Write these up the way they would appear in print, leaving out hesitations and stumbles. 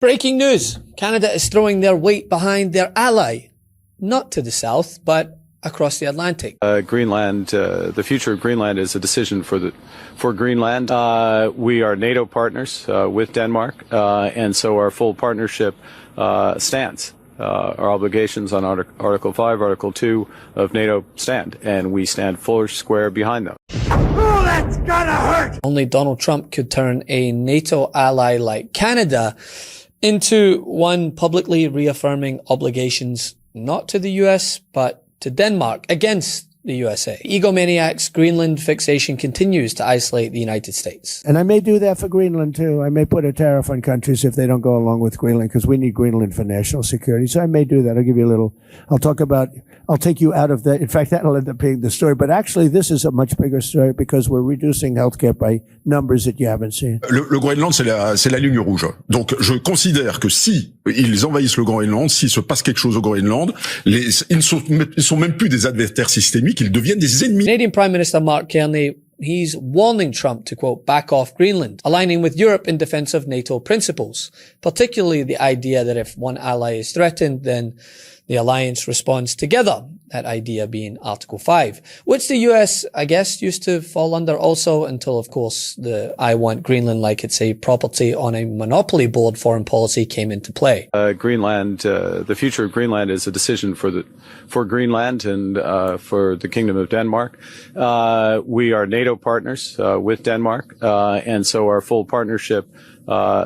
Breaking news. Canada is throwing their weight behind their ally. Not to the south, but across the Atlantic. Greenland, the future of Greenland is a decision for Greenland. We are NATO partners with Denmark, and so our full partnership stands. Our obligations on Article 5, Article 2 of NATO stand, and we stand full square behind them. Oh, that's gonna hurt! Only Donald Trump could turn a NATO ally like Canada into one publicly reaffirming obligations not to the US, but to Denmark against the USA. Egomaniac's Greenland fixation continues to isolate the United States. And I may do that for Greenland too. I may put a tariff on countries if they don't go along with Greenland, because we need Greenland for national security. So I may do that. I'll give you a little, I'll take you out of that. In fact, that'll end up being the story. But actually, this is a much bigger story because we're reducing healthcare by numbers that you haven't seen. Le Groenland, c'est la ligne rouge. Donc, je considère que si ils envahissent le Groenland, s'il se passe quelque chose au Groenland, ils ne sont même plus des adversaires systémiques, ils deviennent des ennemis. Canadian Prime Minister Mark Carney, he's warning Trump to, quote, back off Greenland, aligning with Europe in defense of NATO principles, particularly the idea that if one ally is threatened, then the alliance responds together. That idea being Article 5, which the US, I guess, used to fall under also until, of course, the I want Greenland like it's a property on a monopoly board foreign policy came into play. Greenland, the future of Greenland is a decision for Greenland and for the Kingdom of Denmark. We are NATO partners with Denmark, and so our full partnership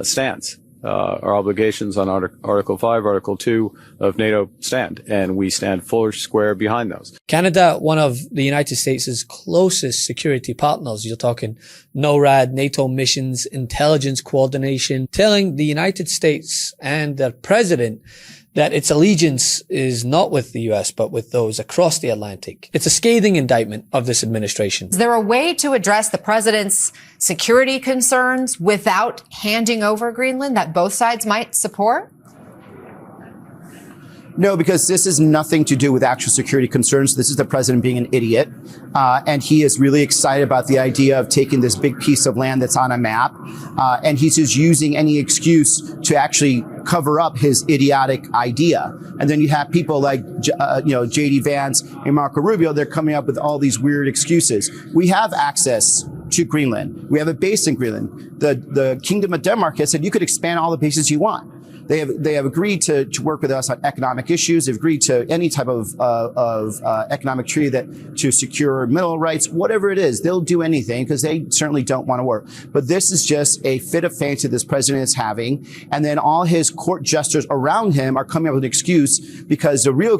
stands. Our obligations on Article 5, Article 2 of NATO stand, and we stand full square behind those. Canada, one of the United States' closest security partners, you're talking NORAD, NATO missions, intelligence coordination, telling the United States and their president that its allegiance is not with the US, but with those across the Atlantic. It's a scathing indictment of this administration. Is there a way to address the president's security concerns without handing over Greenland that both sides might support? No, because this is nothing to do with actual security concerns. This is the president being an idiot. And he is really excited about the idea of taking this big piece of land that's on a map. And he's just using any excuse to actually cover up his idiotic idea. And then you have people like, J.D. Vance and Marco Rubio. They're coming up with all these weird excuses. We have access to Greenland. We have a base in Greenland. The Kingdom of Denmark has said you could expand all the bases you want. They have agreed to work with us on economic issues. They've agreed to any type of economic treaty to secure mineral rights, whatever it is. They'll do anything because they certainly don't want to work. But this is just a fit of fancy this president is having. And then all his court jesters around him are coming up with an excuse because the real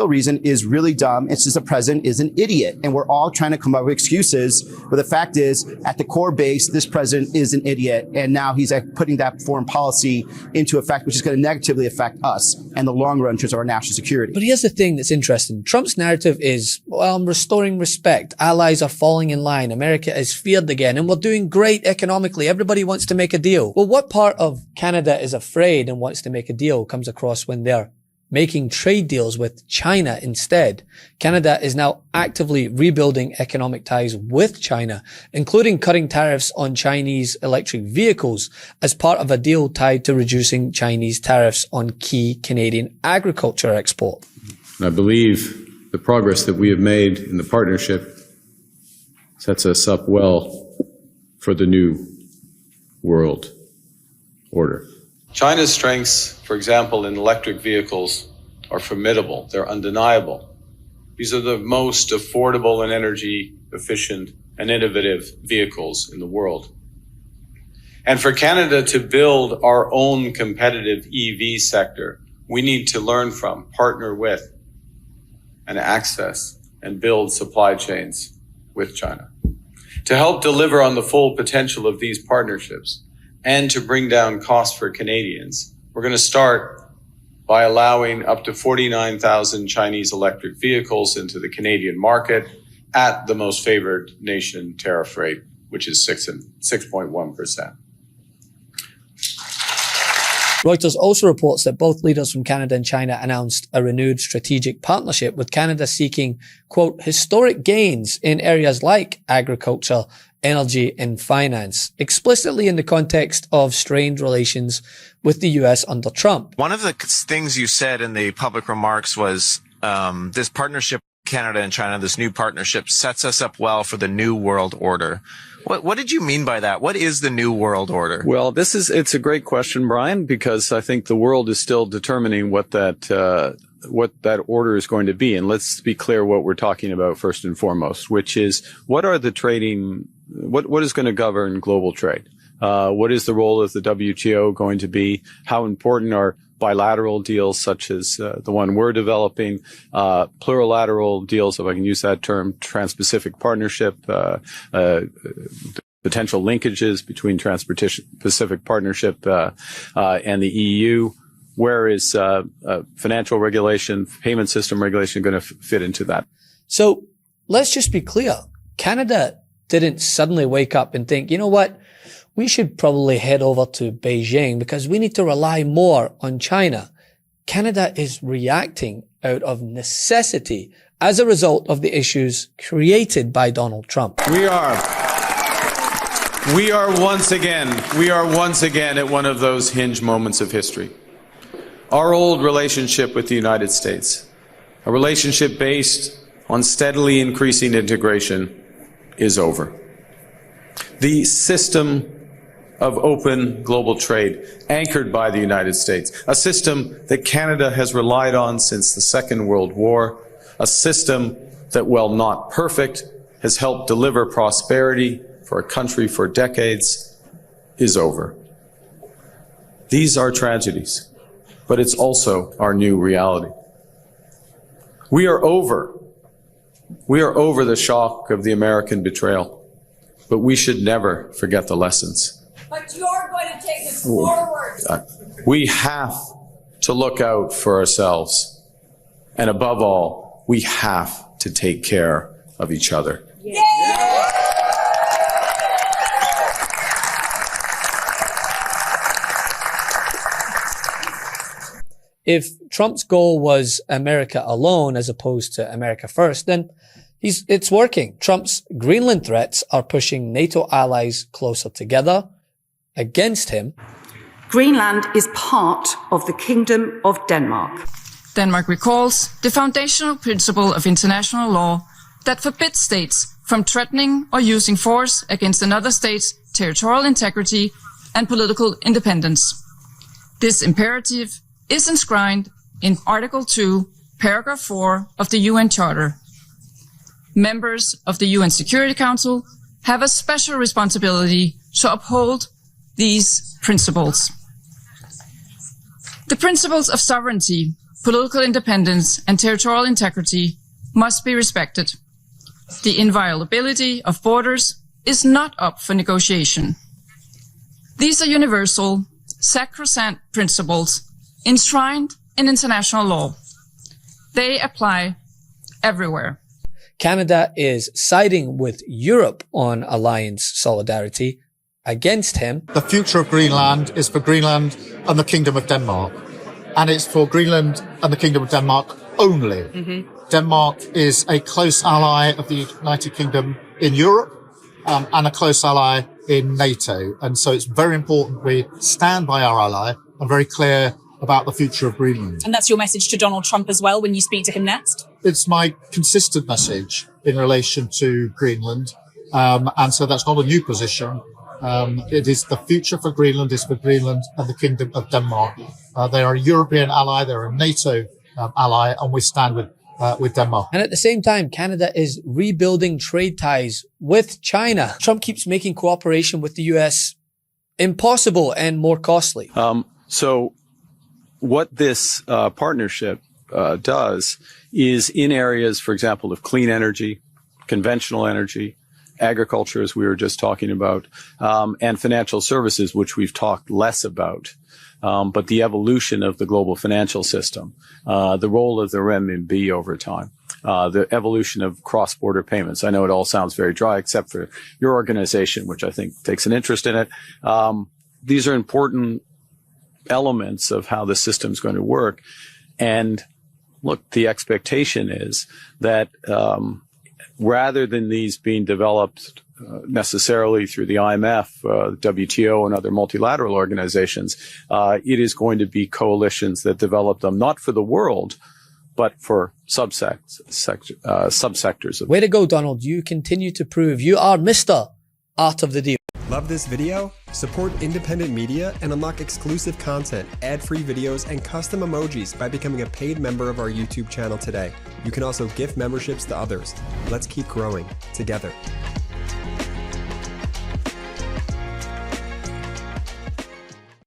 reason is really dumb. It's just the president is an idiot. And we're all trying to come up with excuses. But the fact is, at the core base, this president is an idiot. And now he's putting that foreign policy into effect, which is going to negatively affect us in the long run in terms of our national security. But here's the thing that's interesting. Trump's narrative is, well, I'm restoring respect. Allies are falling in line. America is feared again. And we're doing great economically. Everybody wants to make a deal. Well, what part of Canada is afraid and wants to make a deal comes across when they're making trade deals with China instead. Canada is now actively rebuilding economic ties with China, including cutting tariffs on Chinese electric vehicles as part of a deal tied to reducing Chinese tariffs on key Canadian agriculture export. I believe the progress that we have made in the partnership sets us up well for the new world order. China's strengths, for example, in electric vehicles are formidable. They're undeniable. These are the most affordable and energy efficient and innovative vehicles in the world. And for Canada to build our own competitive EV sector, we need to learn from, partner with, and access and build supply chains with China. To help deliver on the full potential of these partnerships, and to bring down costs for Canadians, we're going to start by allowing up to 49,000 Chinese electric vehicles into the Canadian market at the most favored nation tariff rate, which is 6.1%. Reuters also reports that both leaders from Canada and China announced a renewed strategic partnership, with Canada seeking, quote, historic gains in areas like agriculture energy, and finance, explicitly in the context of strained relations with the US under Trump. One of the things you said in the public remarks was this partnership with Canada and China, this new partnership, sets us up well for the new world order. What did you mean by that? What is the new world order? Well, it's a great question, Brian, because I think the world is still determining what that order is going to be. And let's be clear what we're talking about first and foremost, which is what is going to govern global trade? What is the role of the WTO going to be? How important are bilateral deals such as the one we're developing, plurilateral deals, if I can use that term, Trans-Pacific Partnership, potential linkages between Trans-Pacific Partnership and the EU. Where is financial regulation, payment system regulation going to fit into that? So let's just be clear. Canada didn't suddenly wake up and think, you know what? We should probably head over to Beijing because we need to rely more on China. Canada is reacting out of necessity as a result of the issues created by Donald Trump. We are once again at one of those hinge moments of history. Our old relationship with the United States, a relationship based on steadily increasing integration, is over. The system of open global trade anchored by the United States, a system that Canada has relied on since the Second World War, a system that, while not perfect, has helped deliver prosperity for a country for decades, is over. These are tragedies, but it's also our new reality. We are over the shock of the American betrayal, but we should never forget the lessons. But you're going to take us forward. We have to look out for ourselves. And above all, we have to take care of each other. Yeah. If Trump's goal was America alone as opposed to America first, then it's working. Trump's Greenland threats are pushing NATO allies closer together against him. Greenland is part of the Kingdom of Denmark. Denmark recalls the foundational principle of international law that forbids states from threatening or using force against another state's territorial integrity and political independence. This imperative is enshrined in Article 2, Paragraph 4 of the UN Charter. Members of the UN Security Council have a special responsibility to uphold these principles. The principles of sovereignty, political independence, and territorial integrity must be respected. The inviolability of borders is not up for negotiation. These are universal, sacrosanct principles enshrined in international law. They apply everywhere. Canada is siding with Europe on alliance solidarity against him. The future of Greenland is for Greenland and the Kingdom of Denmark. And it's for Greenland and the Kingdom of Denmark only. Mm-hmm. Denmark is a close ally of the United Kingdom in Europe and a close ally in NATO. And so it's very important we stand by our ally and very clear about the future of Greenland. And that's your message to Donald Trump as well when you speak to him next? It's my consistent message in relation to Greenland. And so that's not a new position. It is the future for Greenland is for Greenland and the Kingdom of Denmark. They are a European ally, they're a NATO ally, and we stand with Denmark. And at the same time, Canada is rebuilding trade ties with China. Trump keeps making cooperation with the US impossible and more costly. So what this partnership does is in areas, for example, of clean energy, conventional energy, agriculture, as we were just talking about, and financial services, which we've talked less about, but the evolution of the global financial system, the role of the renminbi over time, the evolution of cross-border payments. I know it all sounds very dry, except for your organization, which I think takes an interest in it. These are important elements of how the system's going to work. And look, the expectation is that rather than these being developed necessarily through the IMF, WTO, and other multilateral organizations. It is going to be coalitions that develop them not for the world, but for subsectors. Way to go, Donald. You continue to prove you are Mr. Art of the Deal. Love this video? Support independent media and unlock exclusive content, ad-free videos, and custom emojis by becoming a paid member of our YouTube channel today. You can also gift memberships to others. Let's keep growing together.